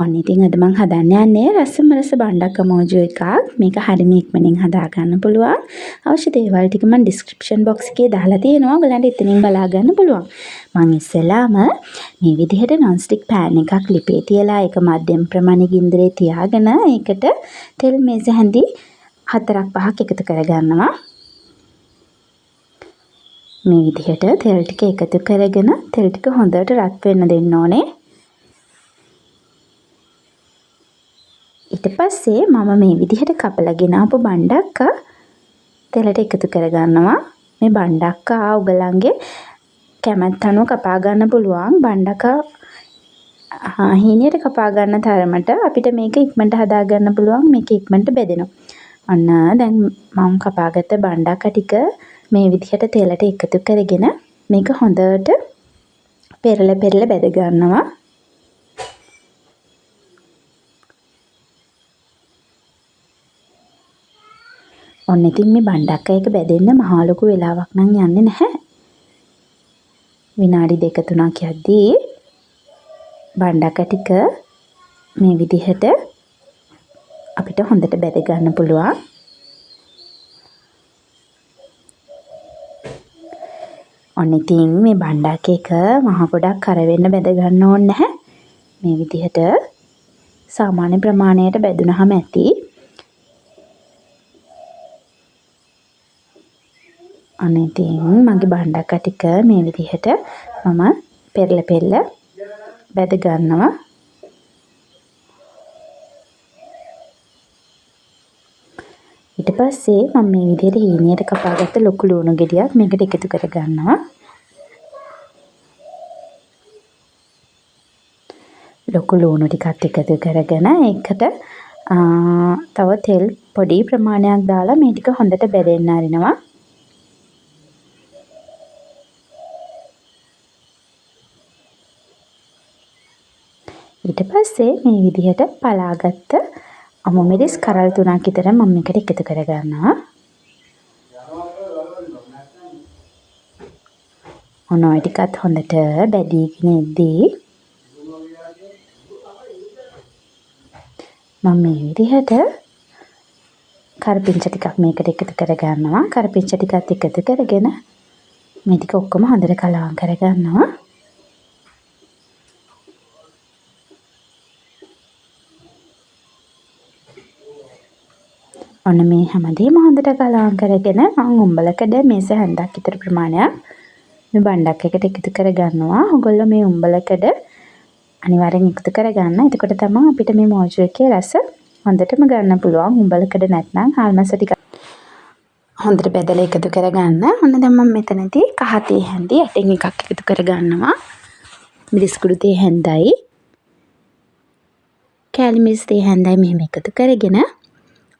ඔන්න ඉතින් අද මම හදන්න යන්නේ රසම රස බණ්ඩක්ක මෝජු එකක්. මේක හරිම ඉක්මනින් හදා ගන්න පුළුවන්. අවශ්‍ය දේවල් ටික මම ඩිස්ක්‍රිප්ෂන් බොක්ස් එකේ දාලා තියෙනවා. ඔයගලන්ට එතනින් බලා ගන්න පුළුවන්. මම ඉස්සෙල්ලාම මේ විදිහට non stick pan එකක් ලිපේ තියලා ඒක මධ්‍යම ප්‍රමාණයේ ගින්දරේ තියාගෙන ඒකට තෙල් මේස හැඳි 4-5ක් එකතු කරගන්නවා. මේ විදිහට තෙල් ටික එකතු කරගෙන තෙල් ටික හොඳට රත් වෙන්න දෙන්න ඕනේ. ඊට පස්සේ මම මේ විදිහට කපලා ගෙනාවු බණ්ඩක්ක තෙලට එකතු කරගන්නවා. මේ බණ්ඩක්ක ඔයගලන්ගේ කැමැත්ත අනුව කපා ගන්න පුළුවන්. බණ්ඩක්ක හීනියට කපා ගන්න තරමට අපිට මේක ඉක්මනට හදා ගන්න පුළුවන්. මේක ඉක්මනට බෙදෙනවා. අන්න දැන් මම කපාගත්ත බණ්ඩක්ක ටික මේ විදිහට තෙලට එකතු කරගෙන මේක හොඳට පෙරල බෙද ගන්නවා. ඔන්න ඉතින් මේ බණ්ඩක්ක එක බෙදෙන්න මහා ලොකු වෙලාවක් නම් යන්නේ නැහැ. විනාඩි 2-3ක් යද්දී බණ්ඩක්ක ටික මේ විදිහට අපිට හොඳට බෙද ගන්න පුළුවන්. ඔන්න ඉතින් මේ බණ්ඩක්ක එක මහා ගොඩක් කර වෙන්න බෙද ගන්න ඕනේ නැහැ. මේ විදිහට සාමාන්‍ය ප්‍රමාණයට බෙදුනහම ඇති. අනේ ඉතින් මගේ බණ්ඩක්ක ටික මේ විදිහට මම පෙරල බෙද ගන්නවා. ඊට පස්සේ මම මේ විදිහට හීනියට කපාගත්ත ලොකු ලුණු ගෙඩියක් මේකට එකතු කර ගන්නවා. ලොකු ලුණු ටිකත් එකතු කරගෙන ඒකට තව තෙල් පොඩි ප්‍රමාණයක් දාලා මේ ටික හොඳට බෙදෙන්න අරිනවා. ඊට පස්සේ මේ විදිහට පලාගත්ත අමු මිරිස් කරල් 3ක් විතර මම මේකට එකතු කර ගන්නවා. ඔන්න ඔය ටිකත් හොඳට බැදීගෙන ඉද්දී මම මේ විදිහට කරපිංච ටිකක් මේකට එකතු කර ගන්නවා. කරපිංච ටිකත් එකතු කරගෙන මේ ටික ඔක්කොම හොඳට කලවම් කර ගන්නවා. ඔන්න මේ හැමදේම හොඳට කලවම් කරගෙන මම උම්බලකඩ මේස හැන්දක් විතර ප්‍රමාණයක් මේ බණ්ඩක් එකට එකතු කර ගන්නවා. ඔයගොල්ලෝ මේ උම්බලකඩ අනිවාර්යෙන් එකතු කර ගන්න. එතකොට තමයි අපිට මේ මෝජු එකේ රස හොඳටම ගන්න පුළුවන්. උම්බලකඩ නැත්නම් හාල්මස ටික හොඳට බෙදලා එකතු කර ගන්න. ඔන්න දැන් මම මෙතනදී කහ තේ හැන්දි ඇටෙන් එකක් එකතු කර ගන්නවා. මිරිස් කුඩු තේ හැන්දයි කෑලි මිරිස් තේ හැන්දයි මෙහෙම එකතු කරගෙන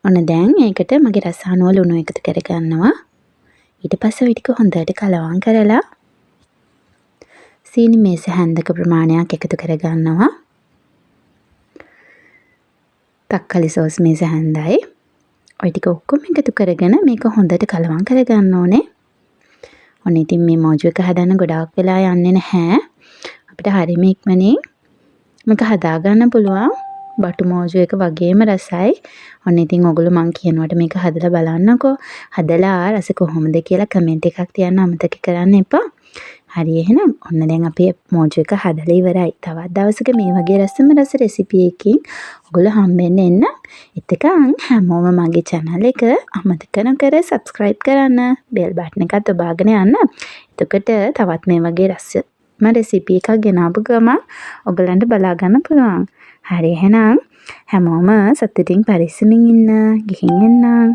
ඔන්න දැන් ඒකට මගේ රස අනුව ලුණු එකතු කර ගන්නවා. ඊට පස්සේ ওই ටික හොඳට කලවම් කරලා සීනි මේස හැන්දක ප්‍රමාණයක් එකතු කර ගන්නවා. තක්කාලි සෝස් මේස හැන්දයි ওই ටික ඔක්කොම එකතු කරගෙන මේක හොඳට කලවම් කර ගන්න ඕනේ. ඔන්න ඉතින් මේ මෝජු එක හදන්න ගොඩාක් වෙලා යන්නේ නැහැ. අපිට හරියම ඉක්මනින් මේක හදා ගන්න පුළුවන්. බටු මෝජු එක වගේම රසයි. ඔන්න ඉතින් ඔයගොල්ලෝ මං කියනවට මේක හදලා බලන්නකෝ. හදලා රස කොහොමද කියලා කමෙන්ට් එකක් තියන්න අමතක කරන්න එපා. හරි එහෙනම් ඔන්න දැන් අපේ මෝජු එක හදලා ඉවරයි. තවත් දවසක මේ වගේ රසම රස රෙසිපි එකකින් ඔයගොල්ලෝ හම්බෙන්න එන්න. එතකන් හැමෝම මගේ channel එක අමතක නොකර subscribe කරන්න. bell button එකත් ඔබාගෙන යන්න. එතකොට තවත් මේ වගේ රසම රෙසිපි එකක් ගෙනාවු ගමන් ඔයගලන්ට බලා ගන්න පුළුවන්. හරි එහෙනම් හැමෝම සතුටින් පරිස්සමින් ඉන්න. ගිහින් එන්න.